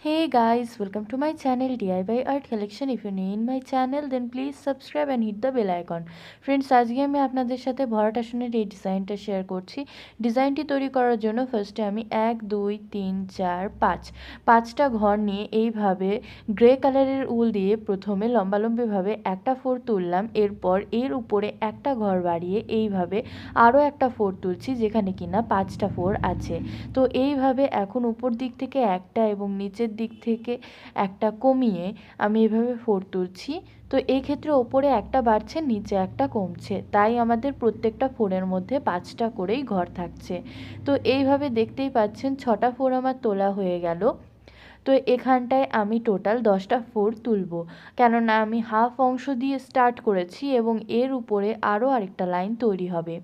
Hey guys, welcome to my channel DIY Art Collection. If you're new in my channel, then please subscribe and hit the bell icon. Friends, আজকে আমি আপনাদের সাথে ভরাট আসনের এই ডিজাইনটা শেয়ার করছি। ডিজাইনটি তৈরি করার জন্য ফার্স্টে আমি 1 2 3 4 5 পাঁচটা ঘর নিয়ে এইভাবে গ্রে কালারের উল দিয়ে প্রথমে লম্বালম্বিভাবে একটা ফোর তুললাম। এরপর এর উপরে একটা ঘর বাড়িয়ে এইভাবে আরও একটা ফোর তুলছি, যেখানে কিনা পাঁচটা ফোর আছে। তো এইভাবে এখন উপর দিক থেকে একটা এবং নিচের দিক থেকে একটা কমিয়ে আমি এভাবে ফোর তুলছি। তো এই ক্ষেত্রে ওপরে একটা বাড়ছে, নিচে একটা কমছে, তাই আমাদের প্রত্যেকটা ফোরের মধ্যে পাঁচটা করেই ঘর থাকছে। তো এইভাবে দেখতেই পাচ্ছেন ছটা ফোর আমার তোলা হয়ে গেল। তো এখানটায় আমি টোটাল 10টা ফোর তুলব, কেননা আমি হাফ অংশ দিয়ে স্টার্ট করেছি এবং এর উপরে আরও আরেকটা লাইন তৈরি হবে।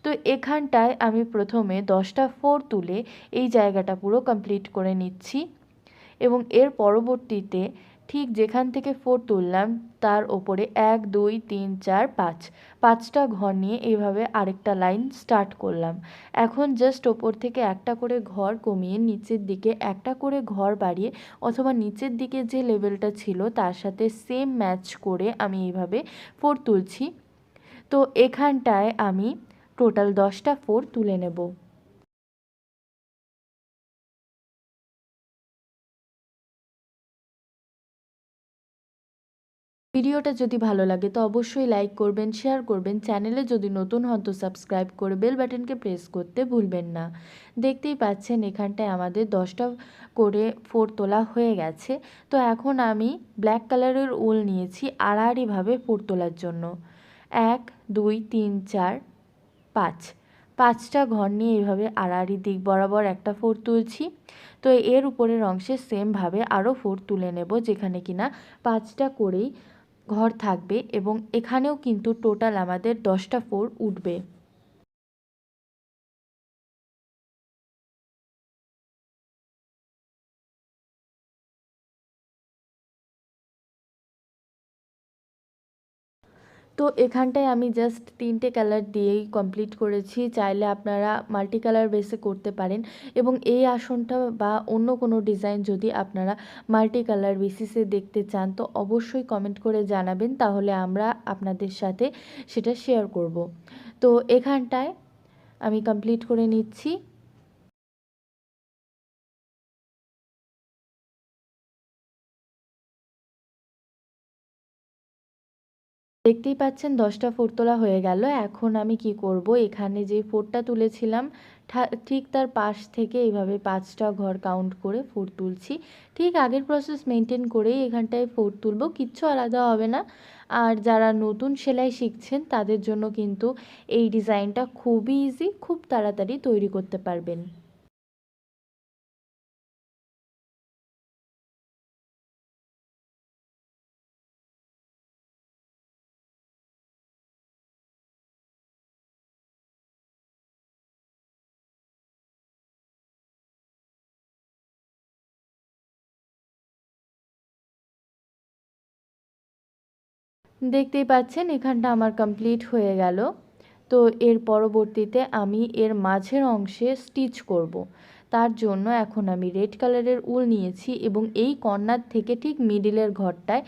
তো এখানটায় আমি প্রথমে 10টা ফোর তুলে এই জায়গাটা পুরো কমপ্লিট করে নিচ্ছি এবং এর পরবর্তীতে ঠিক যেখান থেকে ফোর তুললাম তার ওপরে 1 2 3 4 5 পাঁচটা ঘর নিয়ে এইভাবে আরেকটা লাইন স্টার্ট করলাম। এখন জাস্ট ওপর থেকে একটা করে ঘর কমিয়ে নিচের দিকে একটা করে ঘর বাড়িয়ে অথবা নিচের দিকে যে লেভেলটা ছিল তার সাথে সেম ম্যাচ করে আমি এইভাবে ফোর তুলছি। তো এখানটায় আমি টোটাল 10টা ফোর তুলে নেব। ভিডিওটা যদি ভালো লাগে তো অবশ্যই লাইক করবেন, শেয়ার করবেন। চ্যানেলে যদি নতুন হন তো সাবস্ক্রাইব করে বেল বাটনকে প্রেস করতে ভুলবেন না। দেখতেই পাচ্ছেন এখানটায় আমাদের 10টা করে ফোর তোলা হয়ে গেছে। তো এখন আমি ব্ল্যাক কালারের উল নিয়েছি আড়াআড়িভাবে ফোর তোলার জন্য। 1 2 3 4 5 পাঁচটা ঘর নিয়ে এইভাবে আড়াআড়ি দিক বরাবর একটা ফোর তুলছি। তো এর উপরের অংশে সেমভাবে আরও ফোর তুলে নেব, যেখানে কিনা পাঁচটা করেই ঘর থাকবে এবং এখানেও কিন্তু টোটাল আমাদের 10টা ফোর উঠবে। তো এখানটায় আমি জাস্ট 3টে কালার দিয়েই কমপ্লিট করেছি। চাইলে আপনারা মাল্টি কালার বেসে করতে পারেন এবং এই আসনটা বা অন্য কোনো ডিজাইন যদি আপনারা মাল্টি কালার বেসিসে দেখতে চান তো অবশ্যই কমেন্ট করে জানাবেন, তাহলে আমরা আপনাদের সাথে সেটা শেয়ার করব। তো এখানটায় আমি কমপ্লিট করে নিচ্ছি। দেখতেই পাচ্ছেন 10টা ফোর তোলা হয়ে গেল। এখন আমি কি করব, এখানে যে ফোরটা তুলেছিলাম ঠিক তার পাশ থেকে এইভাবে পাঁচটা ঘর কাউন্ট করে ফোর তুলছি। ঠিক আগের প্রসেস মেনটেন করেই এখানটায় ফোর তুলব, কিচ্ছু আলাদা হবে না। আর যারা নতুন সেলাই শিখছেন তাদের জন্য কিন্তু এই ডিজাইনটা খুবই ইজি, খুব তাড়াতাড়ি তৈরি করতে পারবেন। দেখতেই পাচ্ছেন এখানটা আমার কমপ্লিট হয়ে গেল। তো এর পরবর্তীতে আমি এর মাঝের অংশে স্টিচ করব। তার জন্য এখন আমি রেড কালারের উল নিয়েছি এবং এই কর্নার থেকে ঠিক মিডিলের ঘরটায়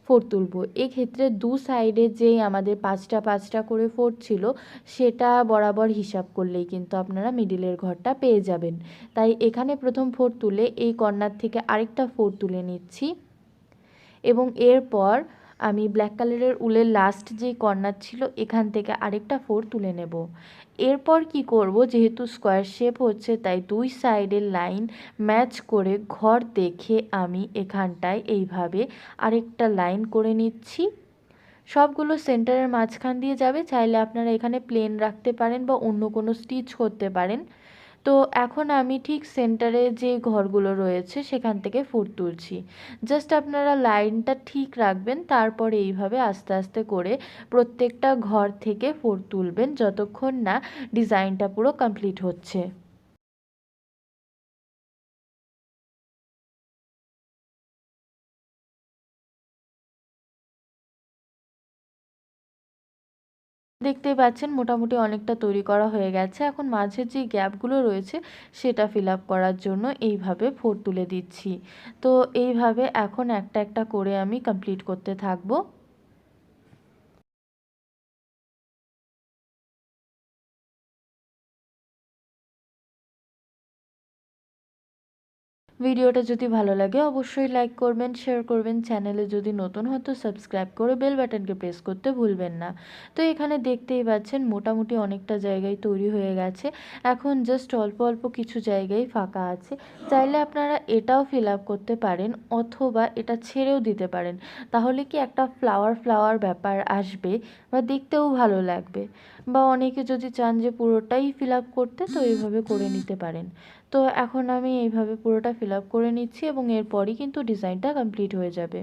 ফোর তুলব। এক্ষেত্রে দু সাইডে যেই আমাদের পাঁচটা পাঁচটা করে ফোর ছিল সেটা বরাবর হিসাব করলেই কিন্তু আপনারা মিডিলের ঘরটা পেয়ে যাবেন। তাই এখানে প্রথম ফোর তুলে এই কর্নার থেকে আরেকটা ফোর তুলে নিচ্ছি এবং এরপর আমি ব্ল্যাক কালারের উলের লাস্ট যেই কর্নার ছিল এখান থেকে আরেকটা ফোর তুলে নেব। এরপর কি করব, যেহেতু স্কোয়ার শেপ হচ্ছে তাই দুই সাইডের লাইন ম্যাচ করে ঘর দেখে আমি এখানটায় এইভাবে আরেকটা লাইন করে নিচ্ছি। সবগুলো সেন্টারের মাঝখান দিয়ে যাবে, চাইলে আপনারা এখানে প্লেন রাখতে পারেন বা অন্য কোনো স্টিচ করতে পারেন। তো এখন আমি ঠিক সেন্টারে যে ঘরগুলো রয়েছে সেখান থেকে ফোর তুলছি। জাস্ট আপনারা লাইনটা ঠিক রাখবেন, তারপরে এইভাবে আস্তে আস্তে করে প্রত্যেকটা ঘর থেকে ফোর তুলবেন যতক্ষণ না ডিজাইনটা পুরো কমপ্লিট হচ্ছে। দেখতেই পাচ্ছেন মোটামুটি অনেকটা তৈরি করা হয়ে গেছে। এখন মাঝের যে গ্যাপগুলো রয়েছে সেটা ফিল আপ করার জন্য এইভাবে ফোর তুলে দিচ্ছি। তো এইভাবে এখন একটা একটা করে আমি কমপ্লিট করতে থাকবো। ভিডিওটা যদি ভালো লাগে অবশ্যই লাইক করবেন, শেয়ার করবেন। চ্যানেলে যদি নতুন হন তো সাবস্ক্রাইব করে বেল বাটনকে প্রেস করতে ভুলবেন না। তো এখানে দেখতেই পাচ্ছেন মোটামুটি অনেকটা জায়গায় তৈরি হয়ে গেছে। এখন জাস্ট অল্প অল্প কিছু জায়গায় ফাঁকা আছে। চাইলে আপনারা এটাও ফিল আপ করতে পারেন অথবা এটা ছেড়েও দিতে পারেন। তাহলে কি একটা ফ্লাওয়ার ফ্লাওয়ার ব্যাপার আসবে বা দেখতেও ভালো লাগবে। বা অনেকে যদি চান যে পুরোটাই ফিল আপ করতে তো এইভাবে করে নিতে পারেন। তো এখন আমি এইভাবে পুরোটা ফিল আপ করে নিচ্ছি এবং এরপরই কিন্তু ডিজাইনটা কমপ্লিট হয়ে যাবে।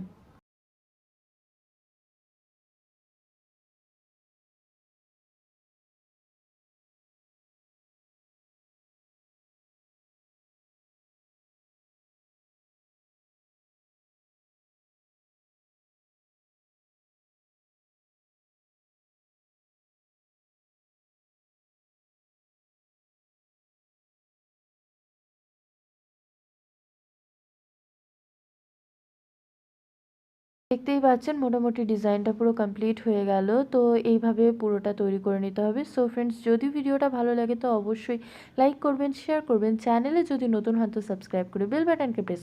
দেখতেই পাচ্ছেন মোটামুটি ডিজাইনটা পুরো কমপ্লিট হয়ে গেল। তো এইভাবে পুরোটা তৈরি করে নিতে হবে। সো ফ্রেন্ডস, যদি ভিডিওটা ভালো লাগে তো অবশ্যই লাইক করবেন, শেয়ার করবেন। চ্যানেলে যদি নতুন হন তো সাবস্ক্রাইব করে বেল বাটনকে প্রেস